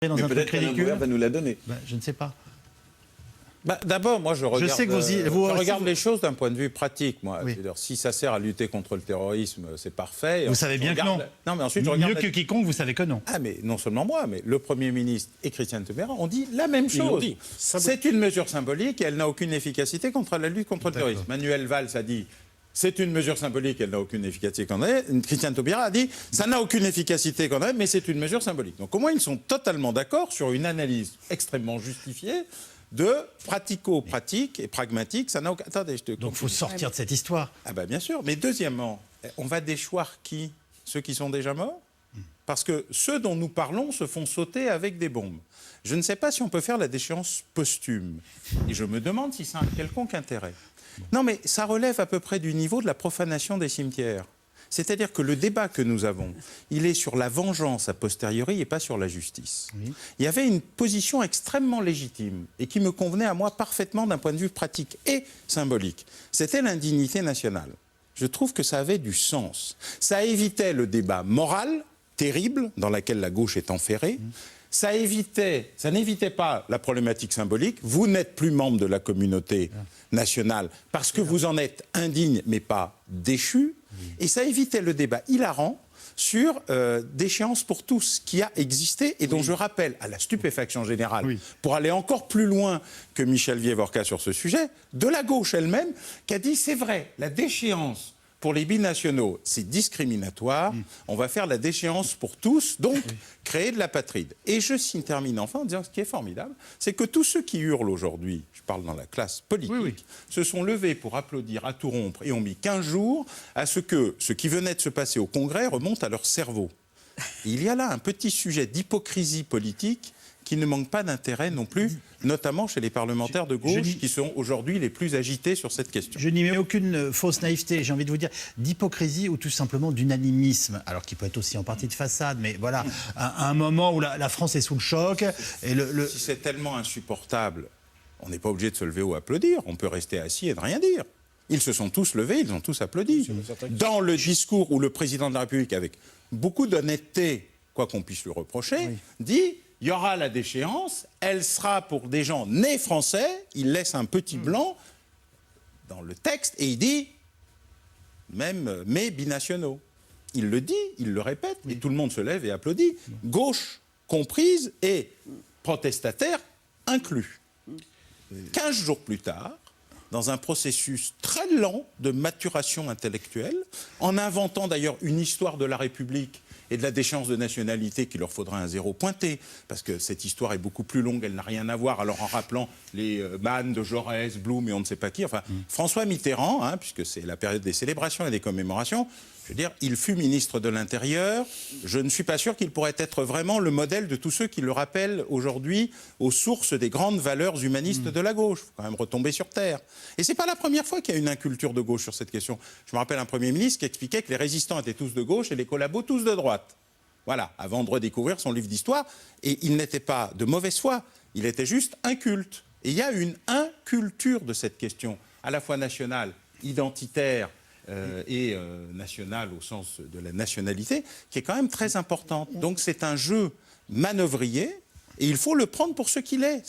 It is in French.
dans mais un truc ridicule. va nous la donner. Je ne sais pas. D'abord, moi, je regarde, sais que vous regarde les choses d'un point de vue pratique. Moi, oui. si ça sert à lutter contre le terrorisme, c'est parfait. Vous savez bien que non. Non, mais ensuite, je regarde mieux que quiconque, vous savez que non. Ah, mais non seulement moi, mais le Premier ministre et Christiane Taubira ont dit la même chose. C'est une mesure symbolique et elle n'a aucune efficacité contre la lutte contre le terrorisme. Manuel Valls a dit c'est une mesure symbolique, elle n'a aucune efficacité qu'on ait. Christiane Taubira a dit ça n'a aucune efficacité qu'on ait, mais c'est une mesure symbolique. Donc au moins ils sont totalement d'accord sur une analyse extrêmement justifiée de pratico-pratique et pragmatique. Ça n'a aucun... Attendez, je te... Donc il faut sortir de cette histoire. Ah bien sûr. Mais deuxièmement, on va déchoir qui? Ceux qui sont déjà morts? Parce que ceux dont nous parlons se font sauter avec des bombes. Je ne sais pas si on peut faire la déchéance posthume. Et je me demande si ça a un quelconque intérêt. Non, mais ça relève à peu près du niveau de la profanation des cimetières. C'est-à-dire que le débat que nous avons, il est sur la vengeance a posteriori et pas sur la justice. Oui. Il y avait une position extrêmement légitime et qui me convenait à moi parfaitement d'un point de vue pratique et symbolique. C'était l'indignité nationale. Je trouve que ça avait du sens. Ça évitait le débat moral terrible dans lequel la gauche est enferrée. Ça n'évitait pas la problématique symbolique. Vous n'êtes plus membre de la communauté nationale parce que vous en êtes indigne mais pas déchu. Et ça évitait le débat hilarant sur d'échéance pour tous qui a existé et dont je rappelle à la stupéfaction générale, pour aller encore plus loin que Michel Vievorka sur ce sujet, de la gauche elle-même, qui a dit c'est vrai, la déchéance pour les binationaux, c'est discriminatoire. On va faire la déchéance pour tous, donc créer de l'apatride. Et je termine enfin en disant ce qui est formidable, c'est que tous ceux qui hurlent aujourd'hui, je parle dans la classe politique, se sont levés pour applaudir à tout rompre et ont mis 15 jours à ce que ce qui venait de se passer au Congrès remonte à leur cerveau. Et il y a là un petit sujet d'hypocrisie politique qui ne manque pas d'intérêt non plus, notamment chez les parlementaires de gauche qui sont aujourd'hui les plus agités sur cette question. Je n'y mets aucune fausse naïveté, j'ai envie de vous dire, d'hypocrisie ou tout simplement d'unanimisme, alors qui peut être aussi en partie de façade, mais voilà, à un moment où la France est sous le choc. Et Si c'est tellement insupportable, on n'est pas obligé de se lever ou applaudir, on peut rester assis et ne rien dire. Ils se sont tous levés, ils ont tous applaudi. Dans le discours où le président de la République, avec beaucoup d'honnêteté, quoi qu'on puisse lui reprocher, dit... Il y aura la déchéance, elle sera pour des gens nés français, il laisse un petit blanc dans le texte et il dit même mais binationaux. Il le dit, il le répète et tout le monde se lève et applaudit, gauche comprise et protestataire inclus. 15 jours plus tard, dans un processus très lent de maturation intellectuelle, en inventant d'ailleurs une histoire de la République et de la déchéance de nationalité qu'il leur faudra un zéro pointé, parce que cette histoire est beaucoup plus longue, elle n'a rien à voir, alors en rappelant les Mann de Jaurès, Blum et on ne sait pas qui, enfin François Mitterrand, puisque c'est la période des célébrations et des commémorations, je veux dire, il fut ministre de l'Intérieur, je ne suis pas sûr qu'il pourrait être vraiment le modèle de tous ceux qui le rappellent aujourd'hui aux sources des grandes valeurs humanistes de la gauche. Il faut quand même retomber sur terre. Et c'est pas la première fois qu'il y a une inculture de gauche sur cette question. Je me rappelle un Premier ministre qui expliquait que les résistants étaient tous de gauche et les collabos tous de droite. Voilà, avant de redécouvrir son livre d'histoire. Et il n'était pas de mauvaise foi, il était juste inculte. Et il y a une inculture de cette question, à la fois nationale, identitaire, et nationale au sens de la nationalité, qui est quand même très importante. Donc c'est un jeu manœuvrier et il faut le prendre pour ce qu'il est.